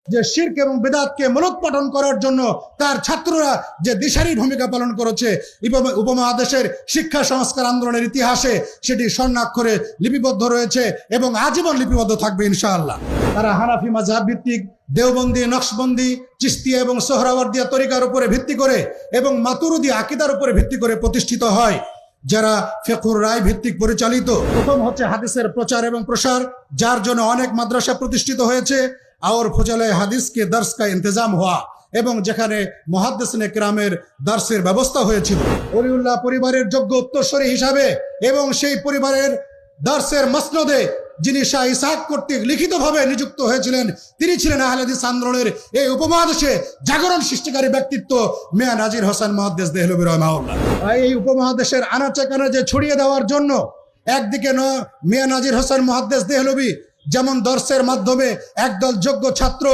যে শিরক এবং বিদআতকে মূলোৎপাটন করার জন্য তার ছাত্ররা যে দিশারি ভূমিকা পালন করেছে, উপমহাদেশের শিক্ষা সংস্কার আন্দোলনের ইতিহাসে সেটি স্বর্ণাক্ষরে লিপিবদ্ধ রয়েছে এবং আজীবন লিপিবদ্ধ থাকবে ইনশাআল্লাহ। তারা হানাফি মাযহাব ভিত্তিক, দেওবন্দি, নকশবন্দি, চিশতিয়া এবং সোহরাওয়ার্দিয়া তরিকার উপরে ভিত্তি করে এবং মাতুরিদি আকীদার উপরে ভিত্তি করে প্রতিষ্ঠিত হয়, যারা ফিকহুর রায় ভিত্তিক পরিচালিত। প্রথম হচ্ছে হাদিসের প্রচার এবং প্রসার, যার জন্য অনেক মাদ্রাসা প্রতিষ্ঠিত হয়েছে। और फजले हदीस के दर्स का इंतजाम हुआ এবং যেখানে মুহাদ্দিসিনে কিরামের দার্সের ব্যবস্থা হয়েছিল। ওলিউল্লাহ পরিবারের যোগ্য উত্তরসূরি হিসাবে এবং সেই পরিবারের দার্সের মসনদে যিনি শাহ ইসহাক কর্তৃক লিখিতভাবে নিযুক্ত হয়েছিলেন, তিনি ছিলেন আহলে হাদিস আন্দোলনের এই উপমহাদেশে জাগরণ সৃষ্টিকারী ব্যক্তিত্ব মিয়া নাজির হোসেন মুহাদ্দিস দেহলভী রাহিমাহুল্লাহ। এই উপমহাদেশের আনাচে কানাচে ছড়িয়ে দেওয়ার জন্য একদিকে মিয়া নাজির হোসেন মুহাদ্দিস দেহলভী যেমন দর্শের মাধ্যমে একদল যোগ্য ছাত্র